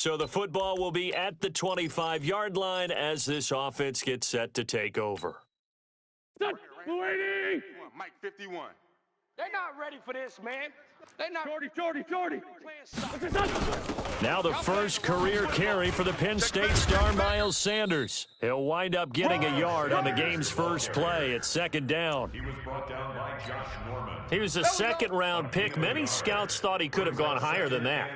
So the football will be at the 25-yard line as this offense gets set to take over. Mike 51. They're not ready for this, man. They're not. Jordy. Now the first career carry for the Penn State star Miles Sanders. He'll wind up getting a yard on the game's first play at second down. He was brought down by Josh Norman. He was a second-round pick. Many scouts thought he could have gone higher than that.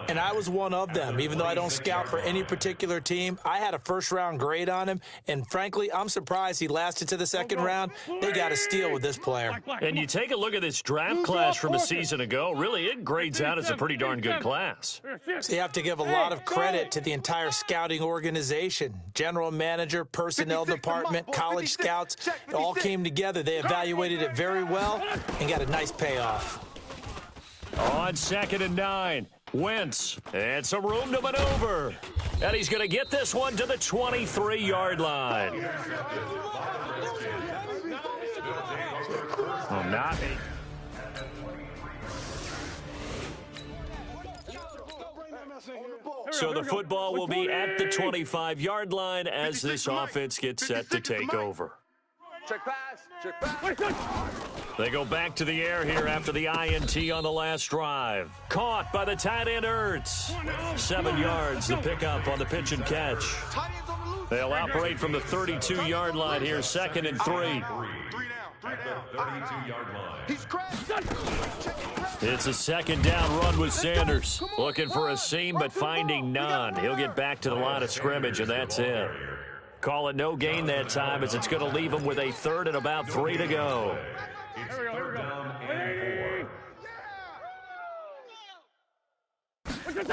And I was one of them. Even though I don't scout for any particular team, I had a first-round grade on him. And frankly, I'm surprised he lasted to the second round. They got a steal with this player. And you take a look at this draft class from a season ago, really it grades out as a pretty darn good class. So you have to give a lot of credit to the entire scouting organization. General manager, personnel department, college scouts, it all came together. They evaluated it very well and got a nice payoff. On 2nd and 9, Wentz, and some room to maneuver. And he's going to get this one to the 23-yard line. Oh, not me. So the football will be at the 25-yard line as this offense gets set to take over. Check pass. They go back to the air here after the INT on the last drive. Caught by the tight end Ertz. 7 yards, the pickup on the pitch and catch. They'll operate from the 32-yard line here, 2nd and 3. It's a second down run with Sanders. Looking for a seam, but finding none. He'll get back to the line of scrimmage, and that's it. Call it no gain that time, as it's going to leave him with a 3rd and about 3 to go. It's 3rd down and 4.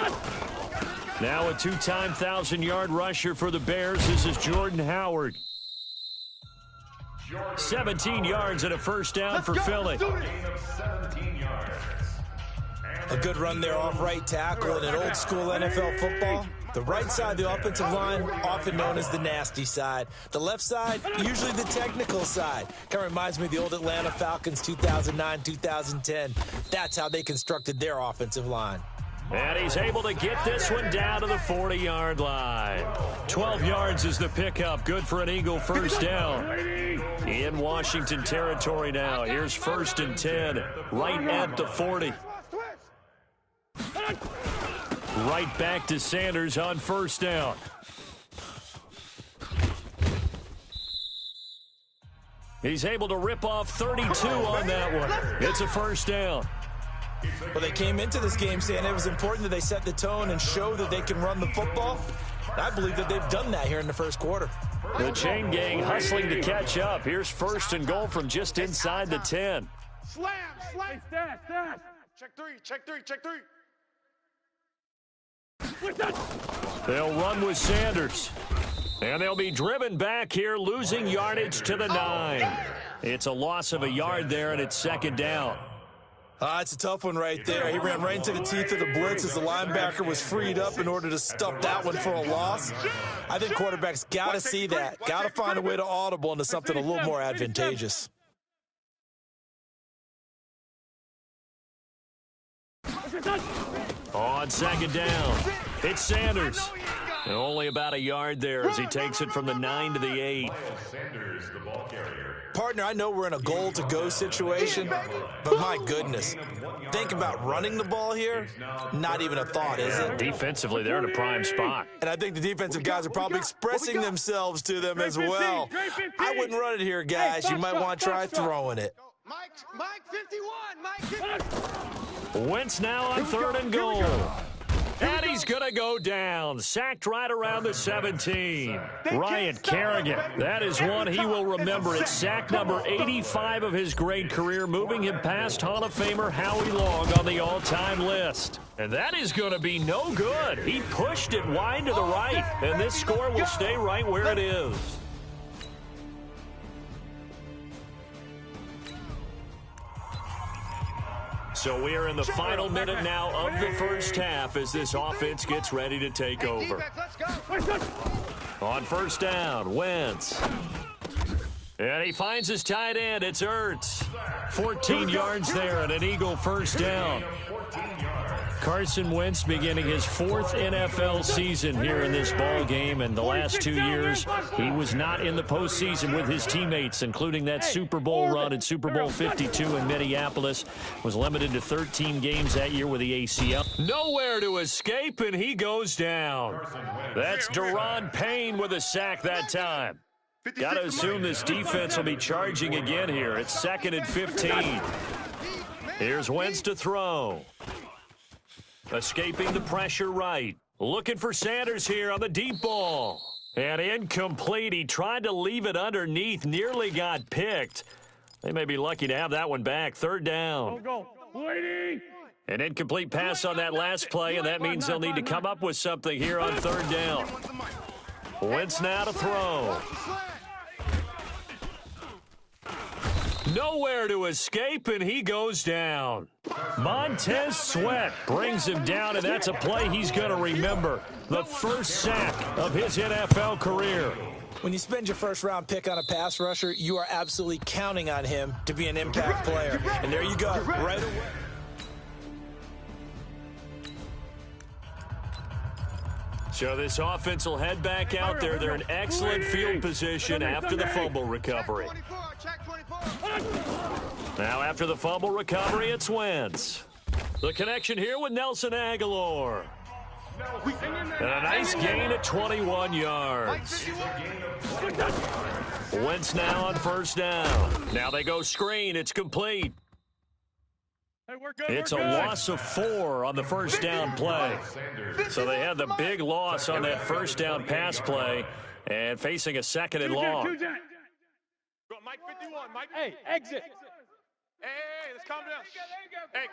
Now a 2-time 1,000-yard rusher for the Bears. This is Jordan Howard. 17 yards and a first down for Philly. A good run there off right tackle in an old-school NFL football. The right side of the offensive line, often known as the nasty side. The left side, usually the technical side. Kind of reminds me of the old Atlanta Falcons 2009-2010. That's how they constructed their offensive line. And he's able to get this one down to the 40-yard line. 12 yards is the pickup. Good for an Eagle first down. In Washington territory now. Here's 1st and 10, right at the 40. Right back to Sanders on first down. He's able to rip off 32 on that one. It's a first down. Well, they came into this game saying it was important that they set the tone and show that they can run the football. And I believe that they've done that here in the first quarter. The chain gang hustling to catch up. Here's 1st and goal from just inside the 10. Slam. Check three. They'll run with Sanders. And they'll be driven back here, losing yardage to the 9. It's a loss of a yard there, and it's 2nd down. It's a tough one right there. He ran right into the teeth of the blitz as the linebacker was freed up in order to stuff that one for a loss. I think quarterbacks got to see that. Got to find a way to audible into something a little more advantageous. On 2nd down, it's Sanders. And only about a yard there as he takes it from the 9 to the 8. Sanders, the ball carrier. Partner, I know we're in a goal-to-go situation, but my goodness, think about running the ball here. Not even a thought, is it? Defensively, they're in a prime spot. And I think the defensive guys are probly expressing themselves to them as well. I wouldn't run it here, guys. You might want to try throwing it. Mike 51. Wentz now on 3rd and goal. And he's going to go down. Sacked right around the 17. Ryan Kerrigan, that is one he will remember. It's sack number 85 of his great career, moving him past Hall of Famer Howie Long on the all-time list. And that is going to be no good. He pushed it wide to the right, and this score will stay right where it is. So we are in the final minute now of the first half as this offense gets ready to take over. On first down, Wentz. And he finds his tight end. It's Ertz. 14 yards there and an Eagle first down. Carson Wentz beginning his 4th NFL season here in this ball game, and the last 2 years he was not in the postseason with his teammates, including that Super Bowl run at Super Bowl 52 in Minneapolis. Was limited to 13 games that year with the ACL. Nowhere to escape, and he goes down. That's Deron Payne with a sack that time. Got to assume this defense will be charging again here. It's 2nd and 15. Here's Wentz to throw. Escaping the pressure right. Looking for Sanders here on the deep ball. And incomplete. He tried to leave it underneath. Nearly got picked. They may be lucky to have that one back. 3rd down. Go. Waiting. An incomplete pass on that last play, and that means they'll need to come up with something here on 3rd down. Wentz now to throw. Nowhere to escape, and he goes down. Montez Sweat brings him down, and that's a play he's going to remember. The first sack of his NFL career. When you spend your first-round pick on a pass rusher, you are absolutely counting on him to be an impact player. And there you go, right away. So this offense will head back out there. They're in excellent field position after the fumble recovery. Now after the fumble recovery, it's Wentz. The connection here with Nelson Aguilar. And a nice gain at 21 yards. Wentz now on 1st down. Now they go screen. It's complete. It's a loss of 4 on the 1st down play. So they had the big loss on that 1st down pass play and facing a 2nd and long. Mike 51, Mike. Hey, exit. Hey, let's calm down. Hey,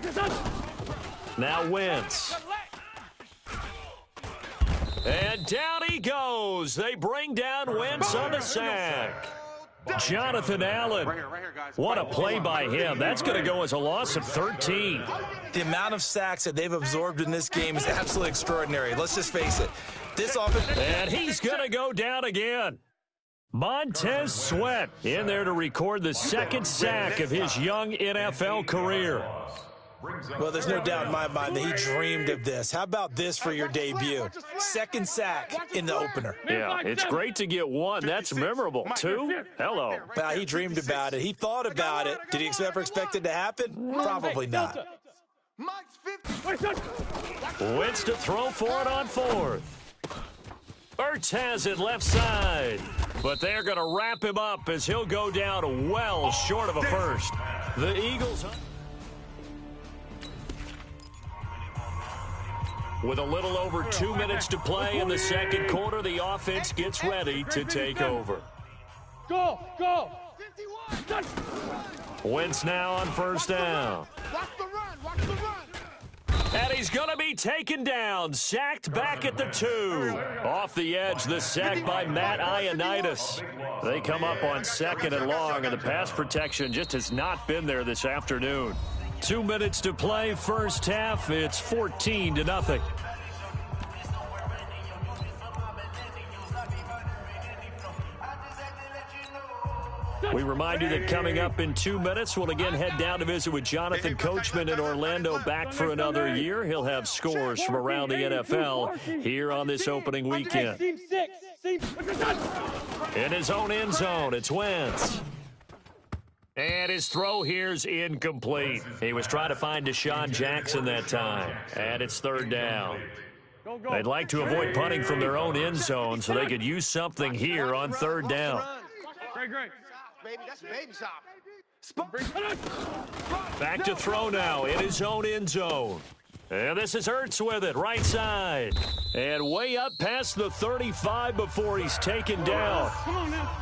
let's go. Now Wentz. And down he goes. They bring down Wentz on the sack. Jonathan Allen. What a play by him. That's going to go as a loss of 13. The amount of sacks that they've absorbed in this game is absolutely extraordinary. Let's just face it. This offense. And he's going to go down again. Montez Sweat in there to record the 2nd sack of his young NFL career. Well, there's no doubt in my mind that he dreamed of this. How about this for your debut? 2nd sack in the opener. Yeah, it's great to get 1. That's memorable. 2? Hello. Well, he dreamed about it. He thought about it. Did he ever expect it to happen? Probably not. Wentz to throw for it on 4th. Ertz has it left side. But they're going to wrap him up as he'll go down well short of a first. The Eagles... With a little over 2 minutes to play in the 2nd quarter, the offense gets ready to take over. Go! 51. Wentz now on 1st down. Watch the run. And he's going to be taken down, sacked back at the 2. Off the edge, the sack by Matt Ioannidis. They come up on 2nd and long, and the pass protection just has not been there this afternoon. 2 minutes to play, 1st half. It's 14-0. We remind you that coming up in 2 minutes, we'll again head down to visit with Jonathan Coachman in Orlando, back for another year. He'll have scores from around the NFL here on this opening weekend. In his own end zone, it's Wentz. And his throw here's incomplete. He was trying to find Deshaun Jackson that time. And it's 3rd down. They'd like to avoid punting from their own end zone so they could use something here on 3rd down. Great. Baby, that's baby shop. Back to throw now in his own end zone. And this is Ertz with it, right side. And way up past the 35 before he's taken down.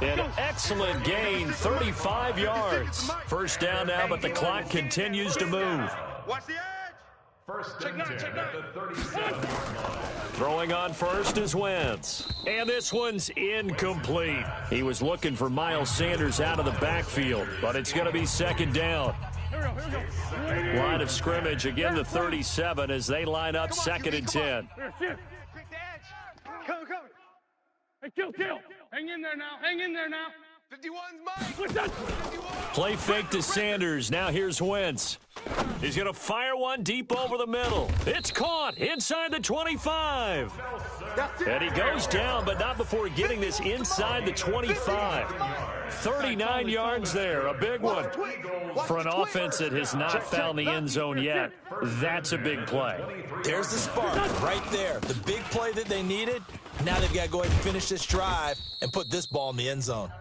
An excellent gain, 35 yards. 1st down now, but the clock continues to move. Watch the edge. 1st and 10 at the 37. Throwing on 1st is Wentz. And this one's incomplete. He was looking for Miles Sanders out of the backfield, but it's going to be 2nd down. Line of scrimmage, again the 37 as they line up 2nd and 10. Come. Hey, kill. Hang in there now. 51's mine. Play fake to Sanders. Now here's Wentz. He's going to fire one deep over the middle. It's caught inside the 25. And he goes down, but not before getting this inside the 25. 39 yards there, a big one. For an offense that has not found the end zone yet, that's a big play. There's the spark right there. The big play that they needed. Now they've got to go ahead and finish this drive and put this ball in the end zone.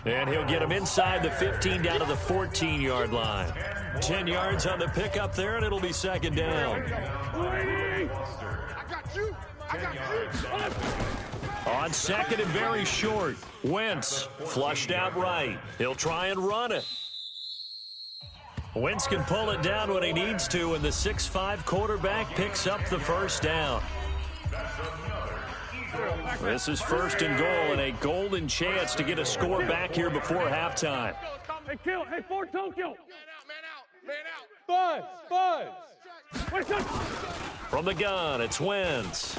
And he'll get him inside the 15 down to the 14-yard line. 10 yards on the pickup there, and it'll be second down. I got you. On second and very short, Wentz flushed out right. He'll try and run it. Wentz can pull it down when he needs to, and the 6'5" quarterback picks up the first down. This is first and goal, and a golden chance to get a score back here before halftime. Hey, kill. Hey, Fort Tokyo. Man out. Buzz. From the gun, it's Wentz.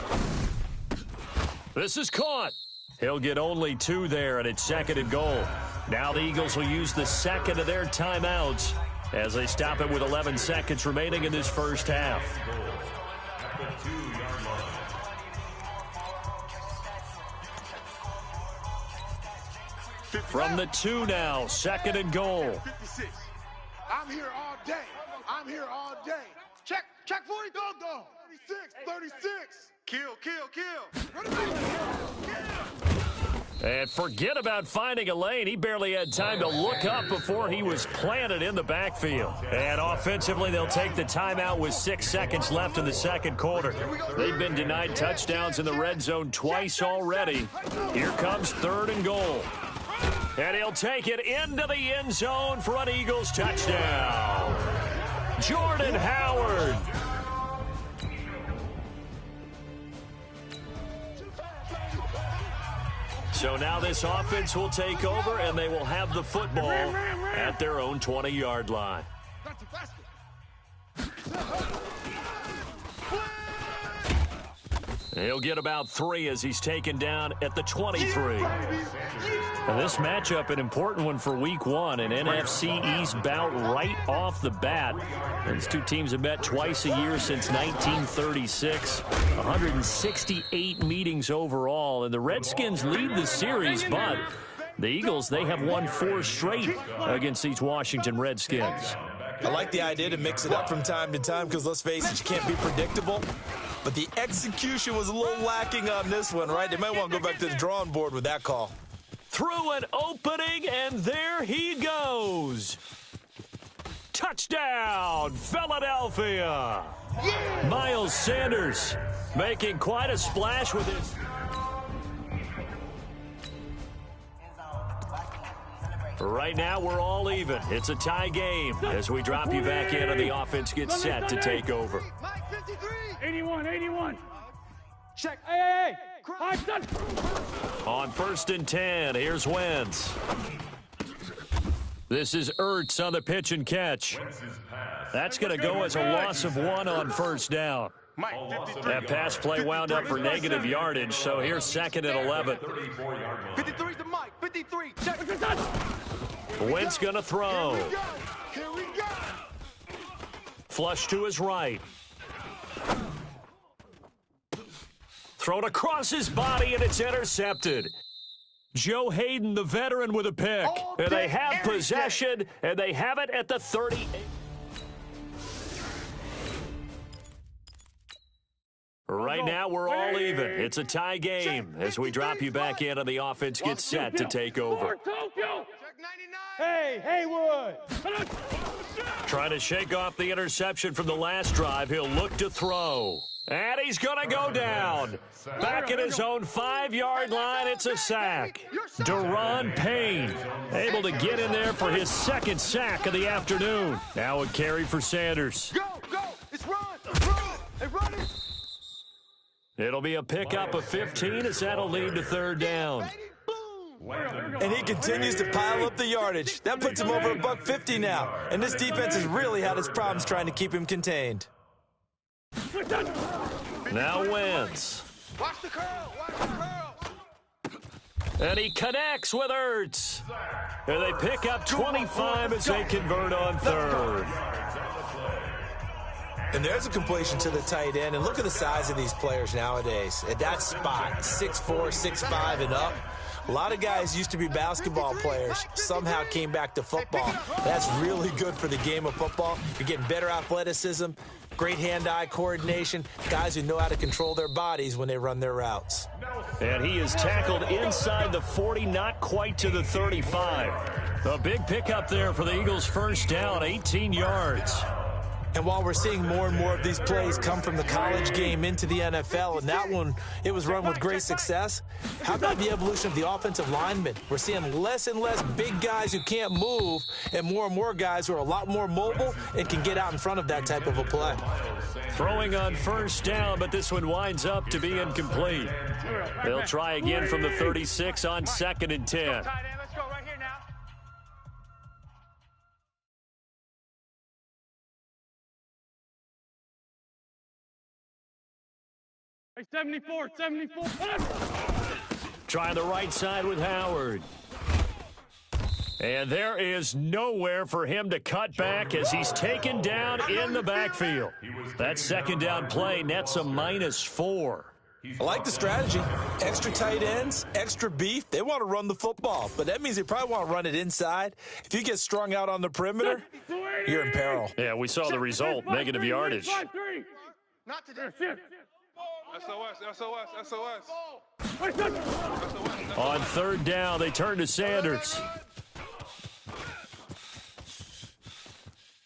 This is caught. He'll get only 2 there, and it's second and goal. Now the Eagles will use the second of their timeouts as they stop it with 11 seconds remaining in this first half. From the 2 now, second and goal. 56. I'm here all day. Check 40. Go. 36. Kill. And forget about finding a lane. He barely had time to look up before he was planted in the backfield. And offensively, they'll take the timeout with 6 seconds left in the second quarter. They've been denied touchdowns in the red zone twice already. Here comes third and goal. And he'll take it into the end zone for an Eagles touchdown. Jordan Howard. So now this offense will take over, and they will have the football at their own 20-yard line. He'll get about 3 as he's taken down at the 23. Now this matchup, an important one for Week 1, an NFC East bout right off the bat. These two teams have met twice a year since 1936, 168 meetings overall, and the Redskins lead the series, but the Eagles, they have won 4 straight against these Washington Redskins. I like the idea to mix it up from time to time because, let's face it, you can't be predictable. But the execution was a little lacking on this one, right? They might want to go back to the drawing board with that call. Through an opening, and there he goes. Touchdown, Philadelphia. Yeah. Miles Sanders making quite a splash with his... Right now, we're all even. It's a tie game as we drop you back in and the offense gets set to take over. 81. Check. Hey. On first and 10, here's Wentz. This is Ertz on the pitch and catch. That's going to go as a loss of 1 on first down. That pass play wound up for negative yardage, so here's second and 11. 53's the Mike. 53. Check. Wentz going to throw. Here we go. Flush to his right. Thrown across his body, and it's intercepted. Joe Hayden, the veteran, with a pick. And they have possession, and they have it at the 38. Right now, we're all even. It's a tie game as we drop you back in and the offense gets set to take over. Hey, Haywood. Trying to shake off the interception from the last drive. He'll look to throw. And he's going to go down. Back at his own 5-yard line, it's a sack. Deron Payne able to get in there for his second sack of the afternoon. Now a carry for Sanders. Go. It's run. Hey, run it. It'll be a pickup of 15 as that'll lead to third down. And he continues to pile up the yardage. That puts him over $150 now. And this defense has really had its problems trying to keep him contained. Now Wentz. Watch the curl. And he connects with Ertz. And they pick up 25 as they convert on third. And there's a completion to the tight end. And look at the size of these players nowadays. At that spot, 6'4", 6'5", and up. A lot of guys used to be basketball players, somehow came back to football. That's really good for the game of football. You're getting better athleticism, great hand-eye coordination, guys who know how to control their bodies when they run their routes. And he is tackled inside the 40, not quite to the 35. A big pickup there for the Eagles' first down, 18 yards. And while we're seeing more and more of these plays come from the college game into the NFL, and that one, it was run with great success, how about the evolution of the offensive linemen? We're seeing less and less big guys who can't move and more guys who are a lot more mobile and can get out in front of that type of a play. Throwing on first down, but this one winds up to be incomplete. They'll try again from the 36 on 2nd and 10. Let's go right here now. Hey, 74. Trying the right side with Howard. And there is nowhere for him to cut back as he's taken down in the backfield. That second down play nets a -4. I like the strategy. Extra tight ends, extra beef. They want to run the football, but that means they probably want to run it inside. If you get strung out on the perimeter, you're in peril. Yeah, we saw the result, negative yardage. Not today. SOS. On third down, they turn to Sanders.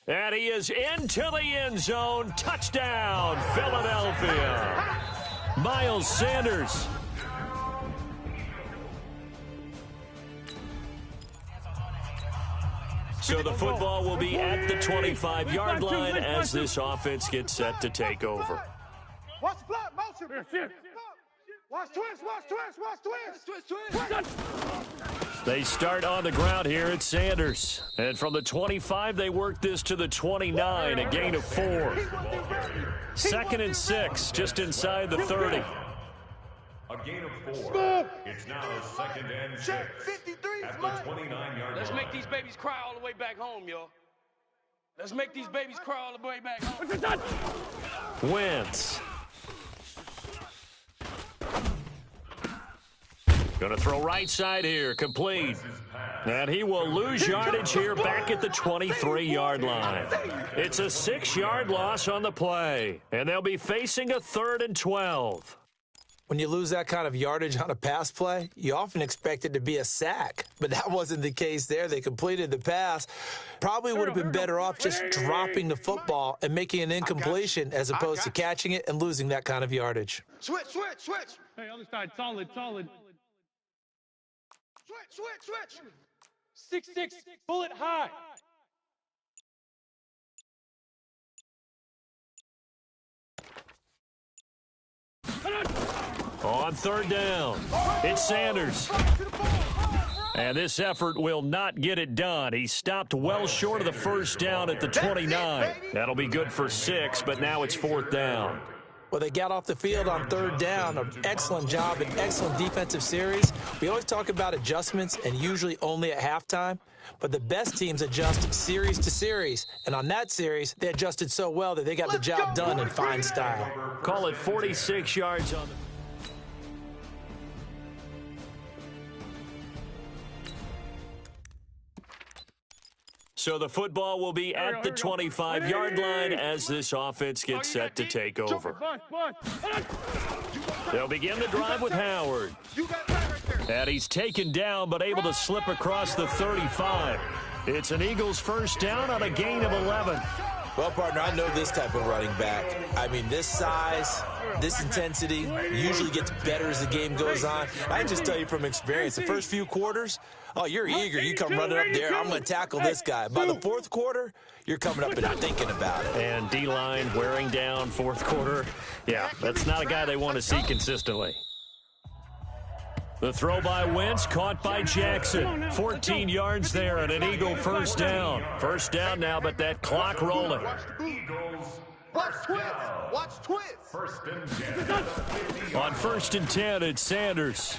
And he is into the end zone. Touchdown, Philadelphia. Miles Sanders. So the football will be at the 25-yard line as this offense gets set to take over. Watch the block, motion. Watch twist. They start on the ground here at Sanders. And from the 25, they work this to the 29, a gain of 4. 2nd and 6, just inside the 30. A gain of 4. It's now 2nd and 6 at the 29-yard line. Let's make these babies cry all the way back home, y'all. Let's make these babies cry all the way back home. Wentz. Going to throw right side here, complete. And he will lose yardage here back at the 23-yard line. It's a 6-yard loss on the play, and they'll be facing a 3rd and 12. When you lose that kind of yardage on a pass play, you often expect it to be a sack. But that wasn't the case there. They completed the pass. Probably would have been better off just dropping the football and making an incompletion as opposed to catching it and losing that kind of yardage. Switch. Hey, other side, solid. Switch. 6'6", bullet high. On third down, it's Sanders. And this effort will not get it done. He stopped well short of the first down at the 29. That'll be good for 6, but now it's 4th down. Well, they got off the field on third down. An excellent job, an excellent defensive series. We always talk about adjustments, and usually only at halftime. But the best teams adjust series to series. And on that series, they adjusted so well that they got the job done in fine style. Call it 46 yards on the... So the football will be at the 25-yard line as this offense gets set to take over. They'll begin the drive with Howard. And he's taken down but able to slip across the 35. It's an Eagles first down on a gain of 11. Well, partner, I know this type of running back. I mean, this size, this intensity usually gets better as the game goes on. I can just tell you from experience, the first few quarters, oh, you're eager. You come running up there, I'm going to tackle this guy. By the fourth quarter, you're coming up and thinking about it. And D-line wearing down fourth quarter. Yeah, that's not a guy they want to see consistently. The throw by Wentz, caught by Jackson. 14 yards there and an Eagle first down. First down now, but that clock rolling. Watch twist. First and 10. On 1st and 10, it's Sanders.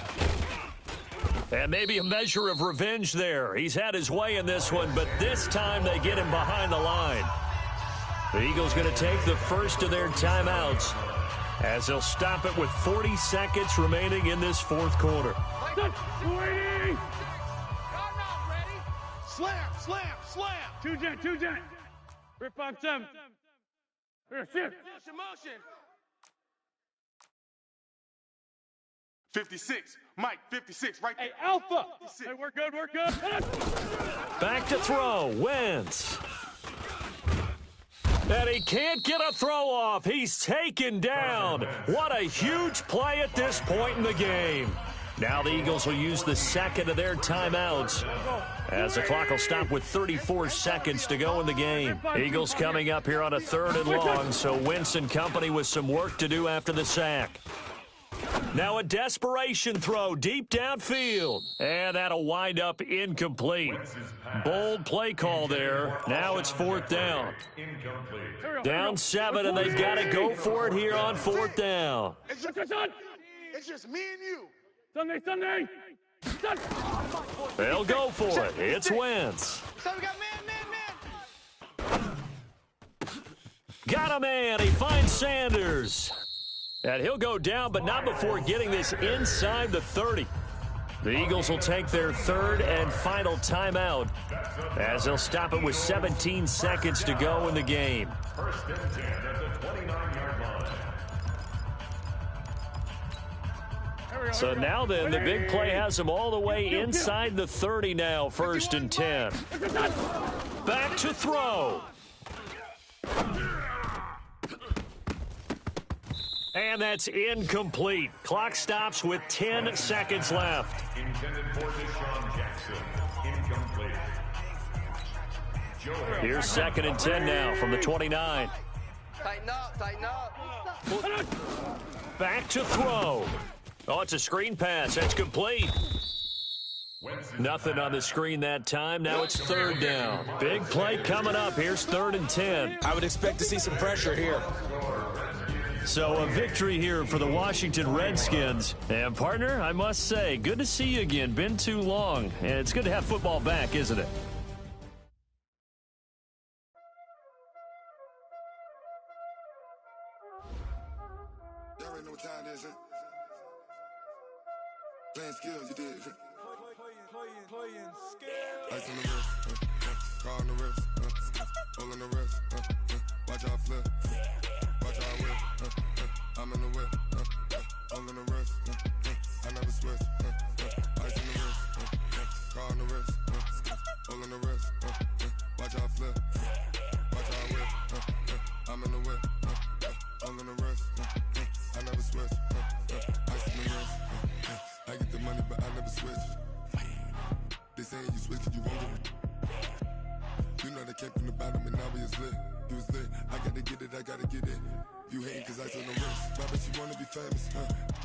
And maybe a measure of revenge there. He's had his way in this one, but this time they get him behind the line. The Eagles going to take the first of their timeouts as they'll stop it with 40 seconds remaining in this fourth quarter. Slam, slam, slam. Two jet. 357. Here, shift. Motion. 56. Mike, 56, right there. Hey, Alpha. 56. Hey, we're good. Back to throw, Wentz. And he can't get a throw off. He's taken down. What a huge play at this point in the game. Now the Eagles will use the second of their timeouts as the clock will stop with 34 seconds to go in the game. Eagles coming up here on a 3rd and long, so Wentz and company with some work to do after the sack. Now a desperation throw deep downfield. And that'll wind up incomplete. Bold play call there. Now it's 4th down. Down 7, and they've got to go for it here on 4th down. It's just me and you. Sunday. They'll go for it. It's Wentz. So we got man. Got a man. He finds Sanders. And he'll go down, but not before getting this inside the 30. The Eagles will take their 3rd and final timeout as they'll stop it with 17 seconds to go in the game. 1st and 10 at the 29-yard line. So now then, the big play has them all the way inside the 30 now, 1st and 10. Back to throw. And that's incomplete. Clock stops with 10 seconds left. Intended for Deshaun Jackson. Incomplete. Here's 2nd and 10 now from the 29. Tighten up. Back to throw. Oh, it's a screen pass. That's complete. Nothing on the screen that time. Now it's 3rd down. Big play coming up. Here's 3rd and 10. I would expect to see some pressure here. So a victory here for the Washington Redskins. And, partner, I must say, good to see you again. Been too long. And it's good to have football back, isn't it? Y'all already know what time it is, huh? Playing skills, you did. Playing skills. Ice on the wrist, car on the wrist, hole in the wrist, watch out flip, watch out whip, I'm in the whip, hole in the wrist, I never switch, ice on the wrist, car on the wrist, hole in the wrist, watch out flip, watch out whip, I'm in the whip, hole in the wrist, I never switch, ice on the wrist, I get the money but I never switch. They saying you switch cause you won't get it. You know they came from the bottom and now we is lit. You was lit, I gotta get it, I gotta get it. You hating cause I on the wrist. Why bet you wanna be famous,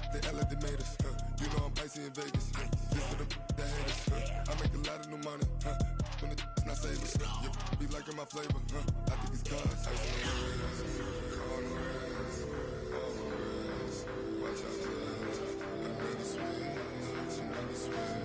They act like they made us, You know I'm icy in Vegas, This for the that hate us, I make a lot of new money, When it's not savers, You be liking my flavor, I think it's cause ice on the wrist, on the wrist, on the wrist. Watch out, I never switch, I never switch.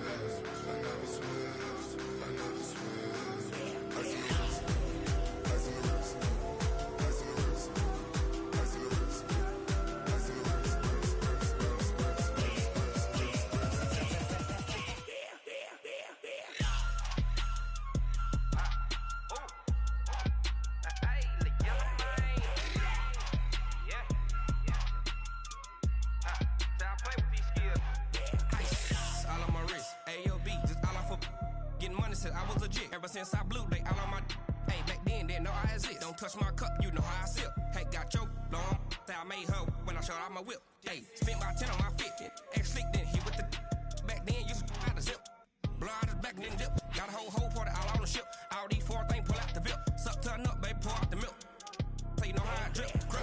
Ever since I blew, they all on my hey, back then, didn't know I exist. Don't touch my cup, you know how I sip. Hey, got choked, long, say I made her when I showed out my whip. Hey, spent about 10 on my 50. Ex-slick, then he with the back then, used to out the zip. Blow out his back, then dip. Got a whole party all on the ship. All these 4 things, pull out the VIP. Suck to a nut, baby, pour out the milk. So you know how I drip. Crush.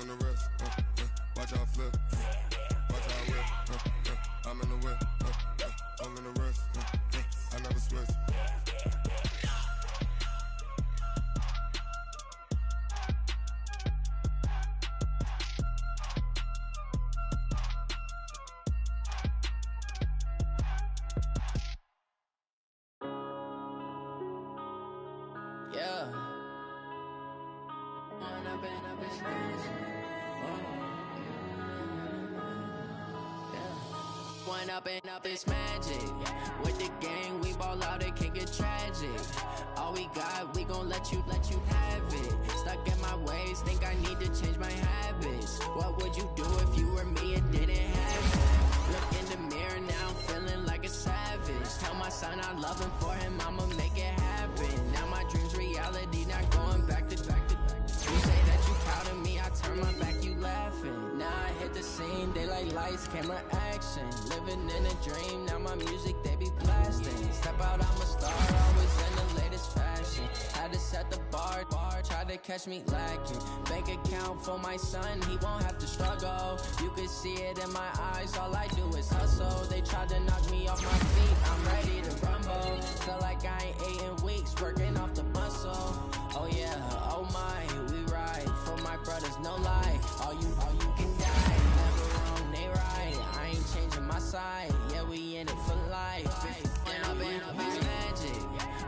on the wrist, watch how I flip, watch how I whip, I'm in the whip, I'm in the wrist, I never switch. Yeah. One up and up, it's magic. With the gang, we ball out, it can get tragic. All we got, we gon' let you have it. Stuck in my ways, think I need to change my habits. What would you do if you were me and didn't have it? Look in the mirror now, I'm feeling like a savage. Tell my son I love him, for him I'ma make it happen. Now my dream's reality, not going back to. You say that you proud of me, I turn my back, you laughing. Now I hit the scene, daylight lights, camera action. Living in a dream, now my music, they be blasting. Step out, I'm a star, always in the latest fashion. Had to set the bar, try to catch me lacking. Bank account for my son, he won't have to struggle. You can see it in my eyes, all I do is hustle. They tried to knock me off my feet, I'm ready to rumble. Feel like I ain't ate in weeks, working off the muscle. Oh yeah, oh my, we ride for my brothers, no lie. All you can die, never wrong, they right. I ain't changing my side, yeah, we in it for life. If up is magic.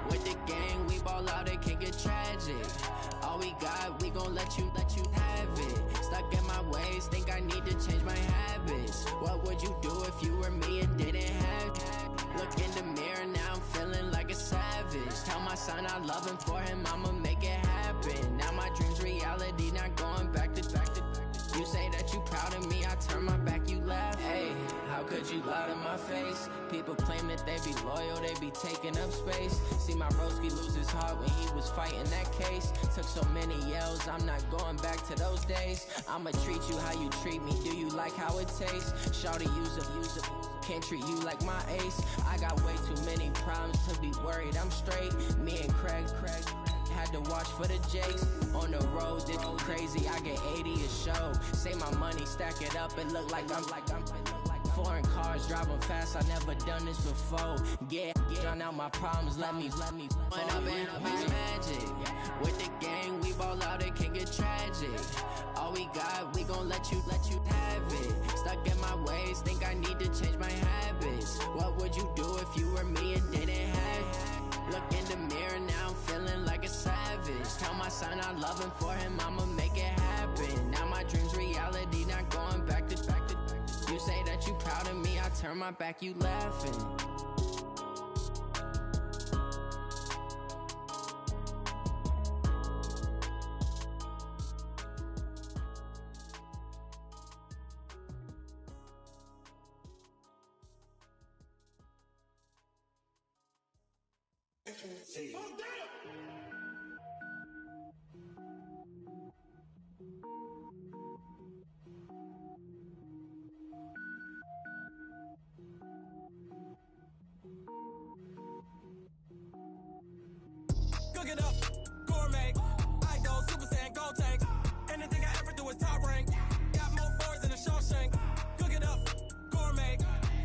With the gang, we ball out, it can get tragic. All we got, we gon' let you have it. Stuck in my ways, think I need to change my habits. What would you do if you were me and didn't have it? Look in the mirror, now I'm feeling like a savage. Tell my son I love him, for him I'ma make it happen. Now my dream's reality, not going back to. You say that you proud of me, I turn my back, you laugh. Hey, how could you lie to my face? People claim that they be loyal, they be taking up space. See my broski lose his heart when he was fighting that case. Took so many yells, I'm not going back to those days. I'ma treat you how you treat me, do you like how it tastes? Shawty, use it, can't treat you like my ace. I got way too many problems to be worried, I'm straight. Me and Craig had to watch for the Jakes. On the road, this crazy, I get 80 a show. Say my money, stack it up, it look like I'm foreign cars, driving fast, I never done this before. Yeah, drown out my problems, let me One up and up is magic. With the gang, we ball out, it can get tragic. All we got, we gon' let you have it. Stuck in my ways, think I need to change my habits. What would you do if you were me and didn't have it? Look in the mirror, now I'm feeling like a savage. Tell my son I love him, for him I'ma make it happen. Now my dream's reality, not going back to. You say that you proud of me, I turn my back, you laughing. Cook it up, gourmet. I go Super Saiyan, go tank. Anything I ever do is top rank. Got more boys than a Shawshank. Cook it up, gourmet.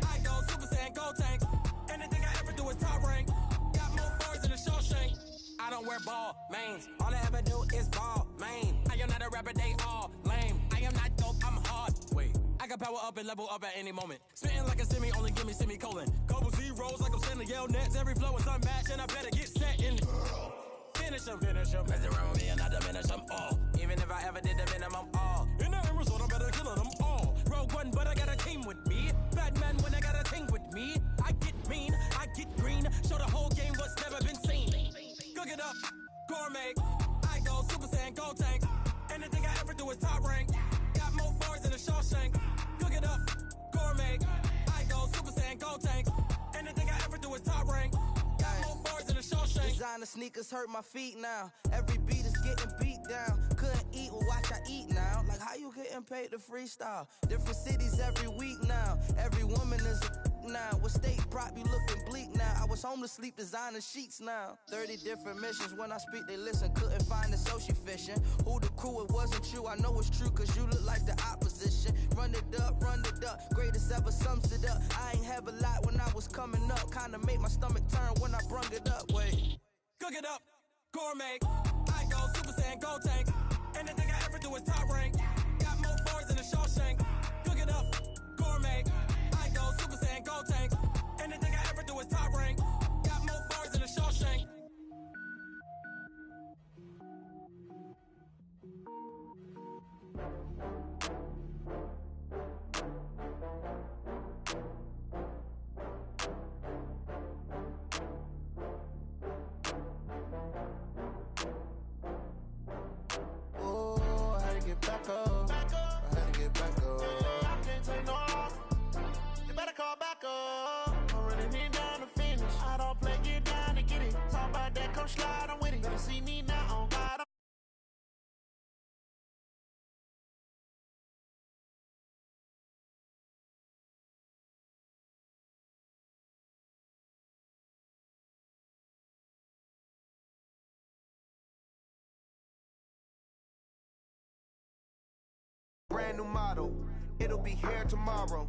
I go Super Saiyan, go tank. Anything I ever do is top rank. Got more boys than a Shawshank. I don't wear ball mains. All I ever do is ball main. I am not a rapper, they all lame. I am not dope, I'm hard. Wait, I can power up and level up at any moment. Spitting like a semi, only give me semicolon. Couple zeros like I'm sending yell nets. Every flow is unmatched and I better get set in. Finish them. Mess around with me and I diminish them all. Even if I ever did the minimum all. In the end result, I better kill them all. Rogue One, but I got a team with me. Batman when I got a team with me. I get mean, I get green. Show the whole game what's never been seen. Cook it up, gourmet. I go Super Saiyan, go tank. Anything I ever do is top rank. Got more boys than a Shawshank. Cook it up, gourmet. I go Super Saiyan, go tank. Anything I ever do is top rank. Got more boys than a Shawshank. Designer sneakers hurt my feet now. Every beat is getting beat down. Couldn't eat, well watch I eat now. Like how you getting paid to freestyle? Different cities parties every week now. Every woman is a now. With state prop, you looking bleak now. I was home to sleep, designing sheets now. 30 different missions. When I speak, they listen. Couldn't find the social fishing. Who the crew, it wasn't you. I know it's true, cause you look like the opposition. Run it up, run it up. Greatest ever sums it up. I ain't have a lot when I was coming up. Kinda made my stomach turn when I brung it up. Wait. Cook it up, gourmet. I go Super Saiyan, go tank. Anything I ever do is top rank. Got more bars than a Shawshank. Cook it up, gourmet. I go Super Saiyan, go tank. Anything I ever do is top rank. Got more bars than a Shawshank. Back up. I had to get back up. I can't take no loss. You better call back up. I'm running it down to finish. I don't play, get down to get it. Talk about that, come slide, I'm with it. Better see me now on God. Brand new model, it'll be here tomorrow.